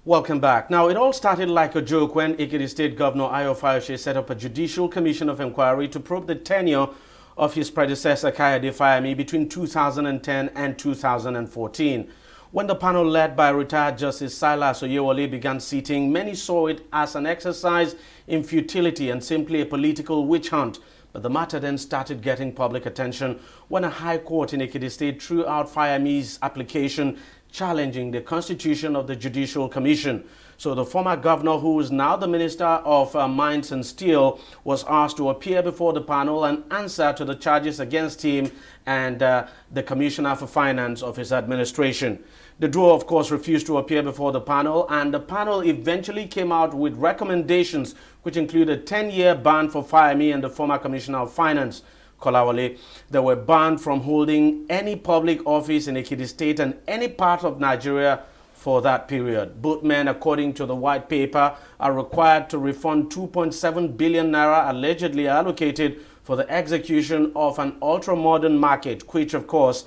Welcome back. Now, it all started like a joke when Ekiti State Governor Ayo Fayose set up a Judicial Commission of Inquiry to probe the tenure of his predecessor Kayode Fayemi between 2010 and 2014. When the panel led by retired Justice Silas Oyewole began sitting, many saw it as an exercise in futility and simply a political witch hunt. But the matter then started getting public attention when a high court in Ekiti State threw out Fayemi's application challenging the constitution of the Judicial Commission. So the former governor, who is now the Minister of Mines and Steel, was asked to appear before the panel and answer to the charges against him and the Commissioner for Finance of his administration. The duo, of course, refused to appear before the panel, and the panel eventually came out with recommendations which included a 10-year ban for Fayemi and the former Commissioner of Finance, Kolawole. They were banned from holding any public office in Ekiti State and any part of Nigeria for that period. Both men, according to the white paper, are required to refund 2.7 billion naira allegedly allocated for the execution of an ultra-modern market, which, of course,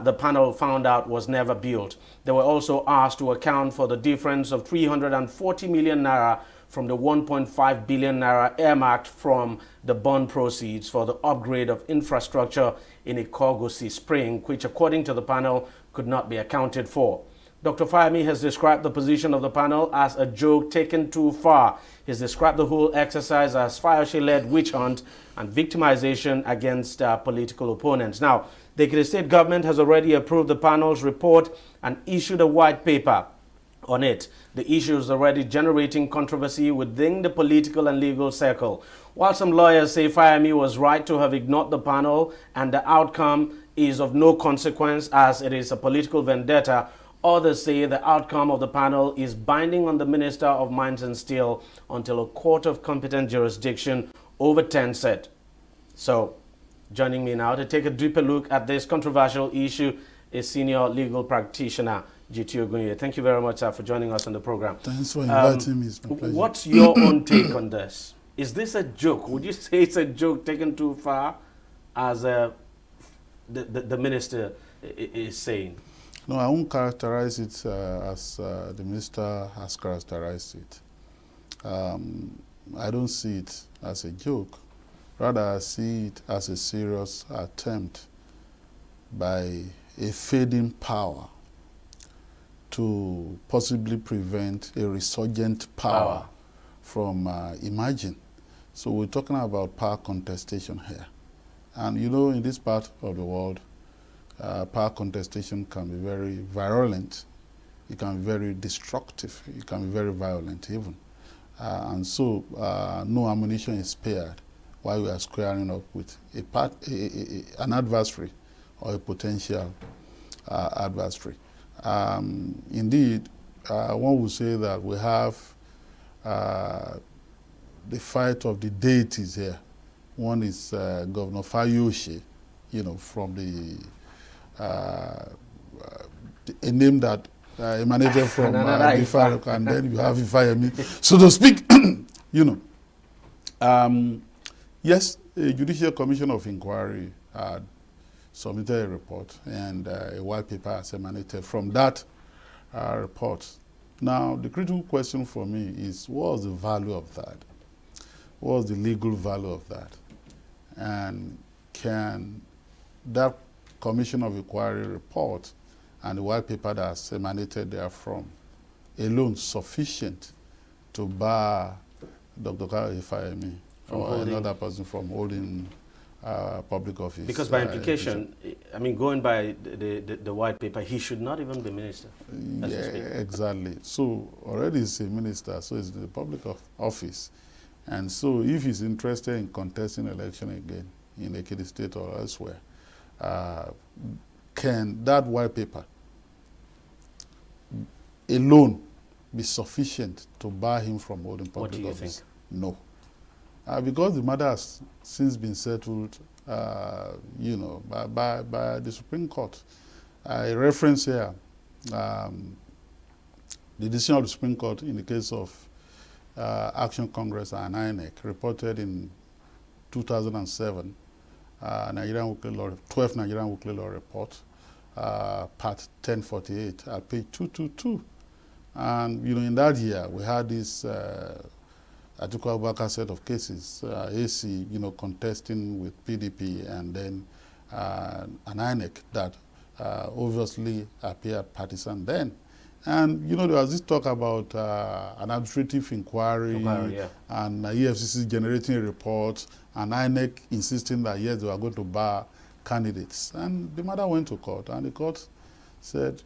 the panel found out was never built. They were also asked to account for the difference of 340 million naira from the 1.5 billion naira earmarked from the bond proceeds for the upgrade of infrastructure in Ikogosi Spring, which, according to the panel, could not be accounted for. Dr. Fayemi has described the position of the panel as a joke taken too far. He's described the whole exercise as Fayose-led witch hunt and victimization against political opponents. Now, the Ekiti State government has already approved the panel's report and issued a white paper on it. The issue is already generating controversy within the political and legal circle. While some lawyers say Fayemi was right to have ignored the panel and the outcome is of no consequence as it is a political vendetta, others say the outcome of the panel is binding on the Minister of Mines and Steel until a court of competent jurisdiction overturns it. So, joining me now to take a deeper look at this controversial issue is senior legal practitioner G.T. Ogunye. Thank you very much, sir, for joining us on the program. Thanks for inviting me. It's my pleasure. What's your own take on this? Is this a joke? Would you say it's a joke taken too far, as the minister is saying? No, I won't characterize it as the minister has characterized it. I don't see it as a joke. Rather, I see it as a serious attempt by a fading power to possibly prevent a resurgent power from emerging. So we're talking about power contestation here. And you know, in this part of the world, power contestation can be very virulent. It can be very destructive. It can be very violent even. And so no ammunition is spared while we are squaring up with an adversary or a potential adversary. Indeed, one would say that we have the fight of the deities here. One is Governor Fayose, you know, from a name that emanated from Ifa, and then you have Fayemi, so to speak. You know, yes, a Judicial Commission of Inquiry had submitted a report, and a white paper has emanated from that report. Now, the critical question for me is, what was the value of that? What was the legal value of that? And can that Commission of Inquiry report and the white paper that has emanated therefrom alone sufficient to bar Dr. Fayemi or another person from holding public office? Because by implication, I mean, going by the white paper, he should not even be minister. Yeah, exactly. So already he's a minister, so he's in the public office. And so if he's interested in contesting election again in Ekiti State or elsewhere, can that white paper alone be sufficient to bar him from holding public office? What do you think? No. Because the matter has since been settled, you know, by the Supreme Court. I reference here the decision of the Supreme Court in the case of Action Congress and INEC, reported in 2007, Nigerian Weekly Law, 12th Nigerian Weekly Law Report, part 1048, at page 222. And, in that year, we had this Anticorruption set of cases, AC, contesting with PDP, and then an INEC that obviously appeared partisan then. And, there was this talk about an administrative inquiry yeah. and EFCC generating a report, and INEC insisting that, yes, they were going to bar candidates. And the matter went to court, and the court said,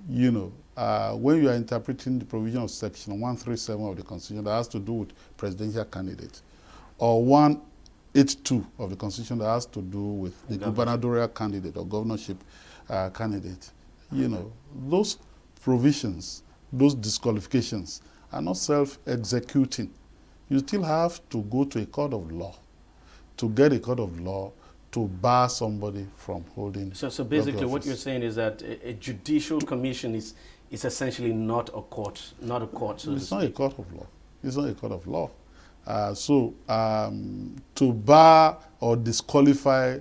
when you are interpreting the provision of section 137 of the Constitution that has to do with presidential candidates, or 182 of the Constitution that has to do with the gubernatorial candidate or governorship candidate, those provisions, those disqualifications are not self-executing. You still have to go to a court of law to get a court of law to bar somebody from holding. So basically what you're saying is that a judicial commission is essentially not a court, so it's not a court of law. It's not a court of law. To bar or disqualify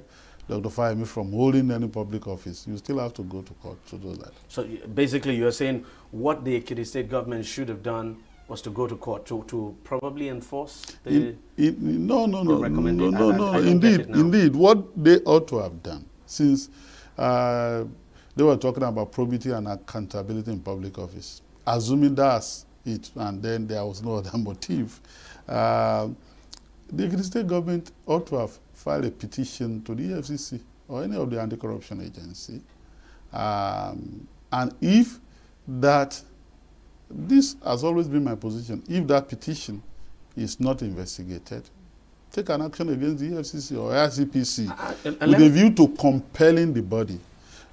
Dr. Fayemi from holding any public office, you still have to go to court to do that. So basically you're saying what the Ekiti State government should have done was to go to court to probably enforce the Indeed, what they ought to have done, since they were talking about probity and accountability in public office, assuming that's it, and then there was no other motive, the Ekiti State government ought to have filed a petition to the EFCC or any of the anti-corruption agency, and if that, this has always been my position, if that petition is not investigated, take an action against the EFCC or ICPC with a view to compelling the body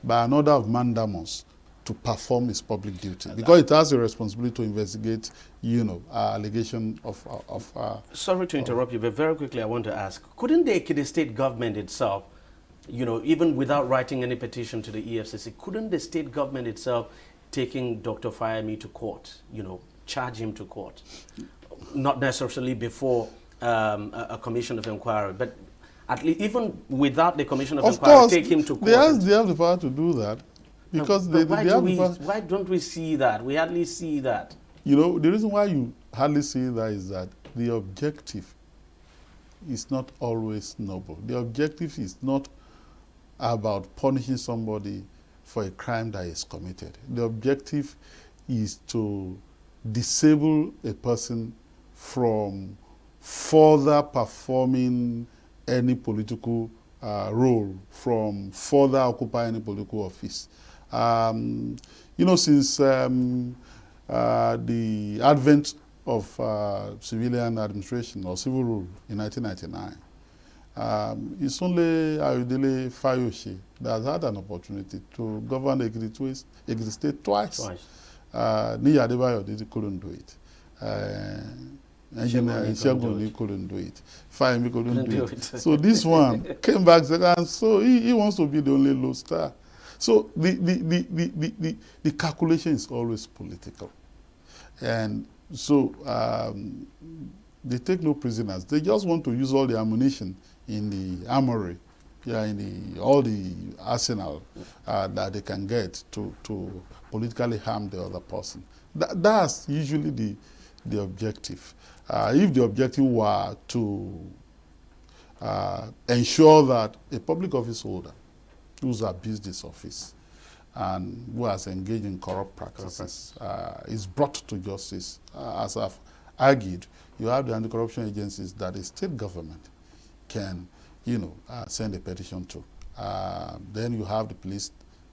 by an order of mandamus to perform its public duty, because it has a responsibility to investigate, allegation of sorry to interrupt you, but very quickly I want to ask, couldn't the Ekiti State government itself, even without writing any petition to the EFCC, couldn't the state government itself taking Dr. Fayemi to court, charge him to court? Not necessarily before a commission of inquiry, but at least even without the commission of inquiry, take him to court. They have the power to do that. Because why don't we see that? We hardly see that. The reason why you hardly see that is that the objective is not always noble. The objective is not about punishing somebody for a crime that is committed. The objective is to disable a person from further performing any political role, from further occupying any political office. Since the advent of civilian administration or civil rule in 1999, it's only Ayodele Fayose that has had an opportunity to govern Ekiti State twice. Niyi Adebayo couldn't do it. Shegun couldn't do it. Fayemi couldn't do it. So this one came back second, so he wants to be the only low star. So the calculation is always political. And so they take no prisoners. They just want to use all the ammunition in the armory, in all the arsenal that they can get to politically harm the other person. That's usually the objective. If the objective were to ensure that a public office holder who's abused his office and who has engaged in corrupt practices is brought to justice, as I've argued, you have the anti-corruption agencies that the state government can, send a petition to. Then you have the police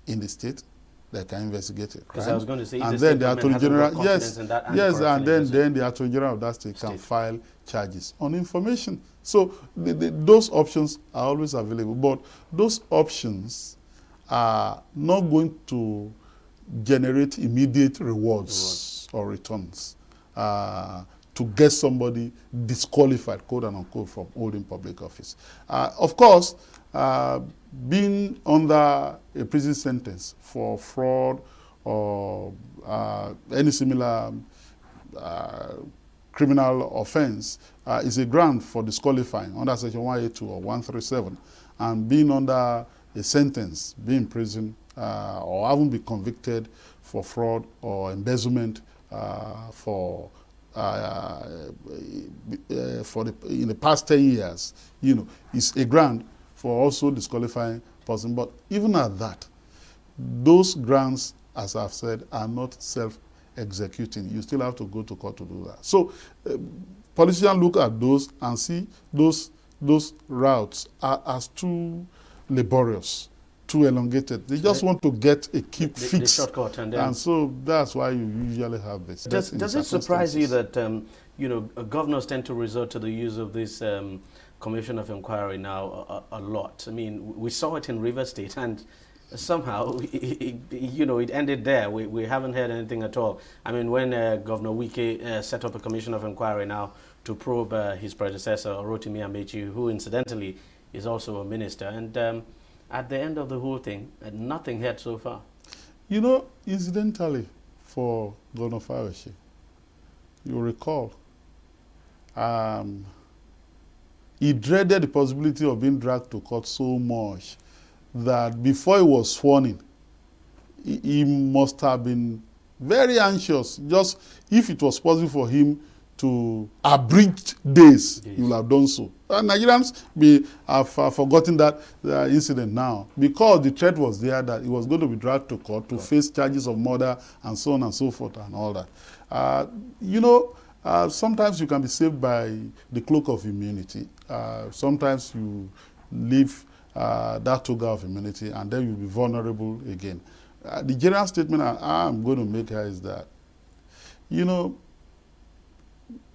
in the state that can investigate a crime. Because I was going to say, and then the Attorney General, and then the Attorney General of that state can file charges on information. So those options are always available, but those options are not going to generate immediate rewards or returns to get somebody disqualified, quote and unquote, from holding public office. Of course, being under a prison sentence for fraud or any similar criminal offense is a ground for disqualifying under Section 182 or 137, and being under a sentence, being in prison, or having been convicted for fraud or embezzlement in the past 10 years, is a ground for also disqualifying person. But even at that, those grounds, as I've said, are not self-executing. You still have to go to court to do that. So politicians look at those and see those routes as too laborious, too elongated. They just want to get a quick fix. The shortcut, and so that's why you usually have this. Does it surprise you that governors tend to resort to the use of this commission of inquiry now a lot? I mean, we saw it in Rivers State, and somehow it ended there. We haven't heard anything at all. I mean, when Governor Wike set up a commission of inquiry now to probe his predecessor, Rotimi Amechi, who incidentally is also a minister, and at the end of the whole thing, nothing heard so far. Incidentally, for Governor Fayemi, you recall, he dreaded the possibility of being dragged to court so much that before he was sworn in, he must have been very anxious. Just if it was possible for him to abridge days, he will have done so. Nigerians have forgotten that incident now, because the threat was there that he was going to be dragged to court to face charges of murder and so on and so forth and all that. Sometimes you can be saved by the cloak of immunity. Sometimes you leave that toga of immunity and then you'll be vulnerable again. The general statement I'm going to make here is that,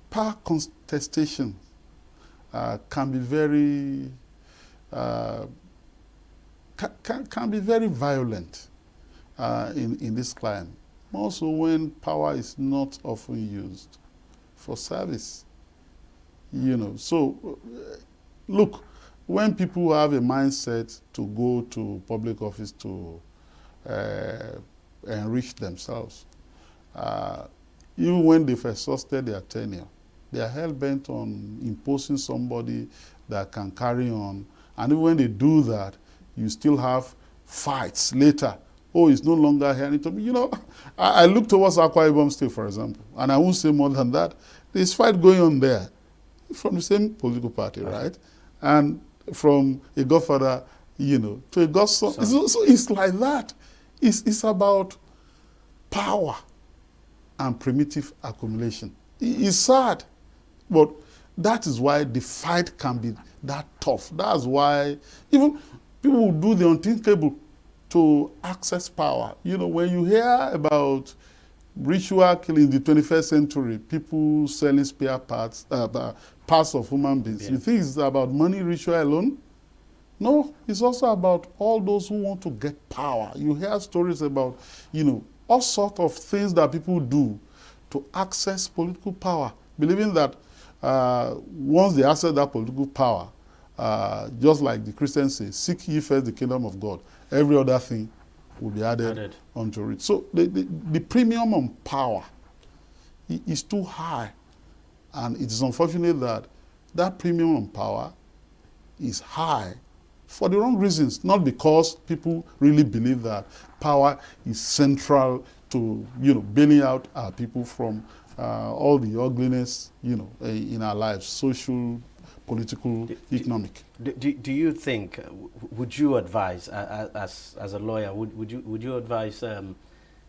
power contestation can be very can be very violent in this climate. Also, when power is not often used for service, So, look, when people have a mindset to go to public office to enrich themselves, even when they've exhausted their tenure, they are hell-bent on imposing somebody that can carry on. And even when they do that, you still have fights later. Oh, it's no longer here. I look towards Akwa Ibom State, for example, and I won't say more than that. There's fight going on there from the same political party, right? And from a godfather, to a godson. So it's like that. It's about power and primitive accumulation. It's sad, but that is why the fight can be that tough. That's why even people will do the unthinkable to access power. When you hear about ritual killing in the 21st century, people selling spare parts, parts of human beings, you think it's about money ritual alone? No, it's also about all those who want to get power. You hear stories about, all sorts of things that people do to access political power, believing that once they access that political power, just like the Christians say, seek ye first the kingdom of God, every other thing will be added onto it. So the premium on power is too high. And it is unfortunate that that premium on power is high for the wrong reasons, not because people really believe that power is central to, bailing out our people from all the ugliness, in our lives, social, political, economic. Do you think, would you advise, as a lawyer, would you advise,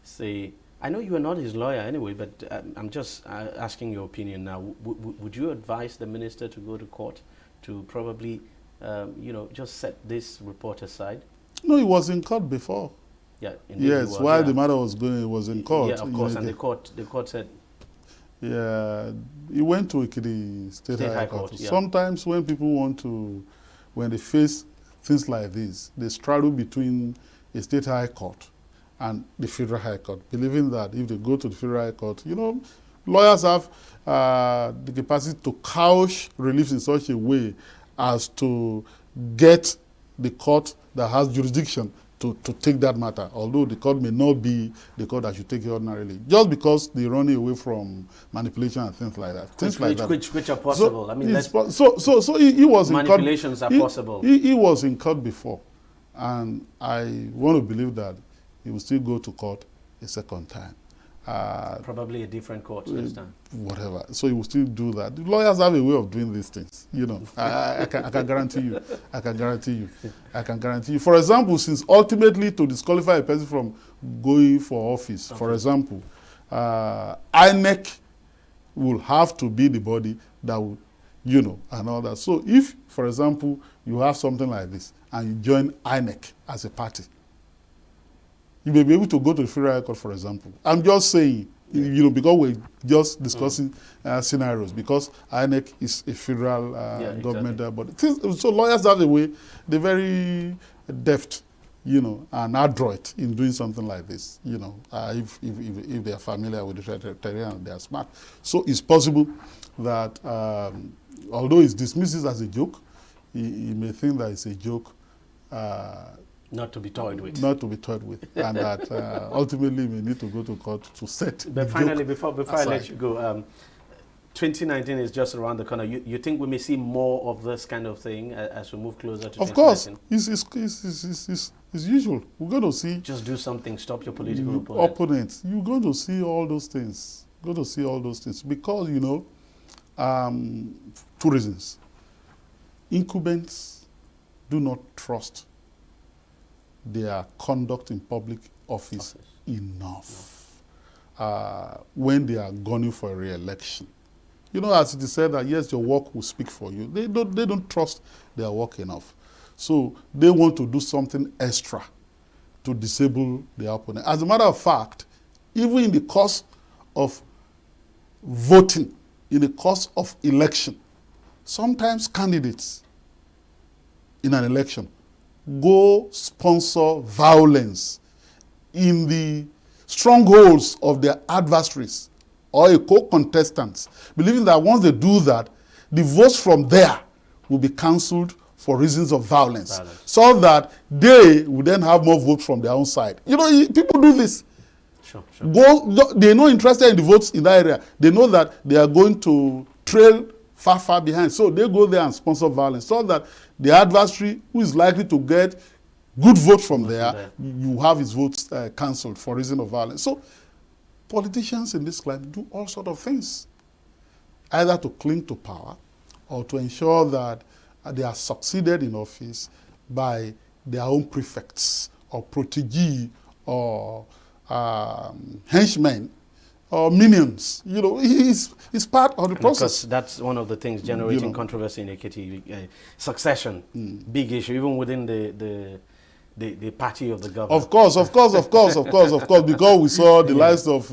say, I know you are not his lawyer anyway, but I'm just asking your opinion now. Would you advise the minister to go to court to probably, just set this report aside? No, he was in court before. Yeah, yes, while the matter was going, it was in court. Yeah, of course, and the court said. Yeah, he went to Ekiti State High Court. Yeah. Sometimes when people when they face things like this, they straddle between a State High Court and the Federal High Court, believing that if they go to the Federal High Court, lawyers have the capacity to couch relief in such a way as to get the court that has jurisdiction to take that matter, although the court may not be the court that should take it ordinarily, just because they're running away from manipulation and things like that. Which are possible. So, I mean, he was manipulations in are court. possible. He was in court before, and I want to believe that he will still go to court a second time. Probably a different court this time. Whatever. So he will still do that. The lawyers have a way of doing these things. I can guarantee you. I can guarantee you. For example, since ultimately to disqualify a person from going for office, for example, INEC will have to be the body that will, and all that. So if, for example, you have something like this and you join INEC as a party, you may be able to go to the Federal Court, for example. I'm just saying, because we're just discussing scenarios, because INEC is a federal government body. So lawyers have a way, they're very deft, and adroit in doing something like this, if they are familiar with the terrain, they are smart. So it's possible that, although it's dismissed as a joke, you may think that it's a joke, not to be toyed with. Not to be toyed with. And that ultimately we need to go to court to set. But finally, before I let you go, 2019 is just around the corner. You think we may see more of this kind of thing as we move closer to 2019? Of course. It's usual. We're going to see. Just do something, stop your political opponents. You're going to see all those things. Because, two reasons. Incumbents do not trust their conduct in public office enough when they are gunning for a re-election. As it is said that yes, your work will speak for you. They don't trust their work enough. So they want to do something extra to disable their opponent. As a matter of fact, even in the course of voting, in the course of election, sometimes candidates in an election go sponsor violence in the strongholds of their adversaries or a co-contestant, believing that once they do that, the votes from there will be cancelled for reasons of violence, so that they will then have more votes from their own side. People do this. Sure. They're not interested in the votes in that area. They know that they are going to trail far behind. So they go there and sponsor violence, so that the adversary, who is likely to get good votes from there, you have his votes cancelled for reason of violence. So politicians in this climate do all sorts of things, either to cling to power or to ensure that they are succeeded in office by their own prefects or protégés or henchmen or minions. It's part of the process. Because that's one of the things generating controversy in Ekiti. Succession, big issue, even within the party of the government. Of course, because we saw the lives of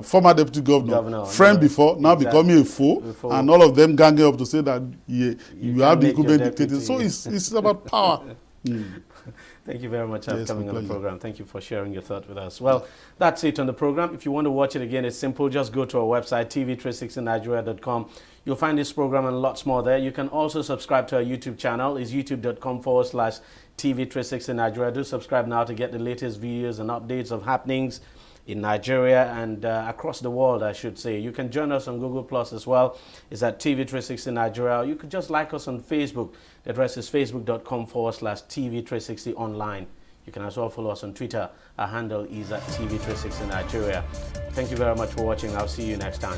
former deputy governor friend before, now becoming a foe, and all of them ganging up to say that you have the incumbent dictator. So it's about power. Thank you very much for coming on the program. Thank you for sharing your thought with us. Well, that's it on the program. If you want to watch it again, it's simple. Just go to our website, tv360nigeria.com. You'll find this program and lots more there. You can also subscribe to our YouTube channel. It's youtube.com/TV360Nigeria. Do subscribe now to get the latest videos and updates of happenings in Nigeria and across the world, I should say. You can join us on Google Plus as well. It's at TV360 Nigeria. You could just like us on Facebook. The address is facebook.com/TV360 online. You can as well follow us on Twitter. Our handle is at TV360 Nigeria. Thank you very much for watching. I'll see you next time.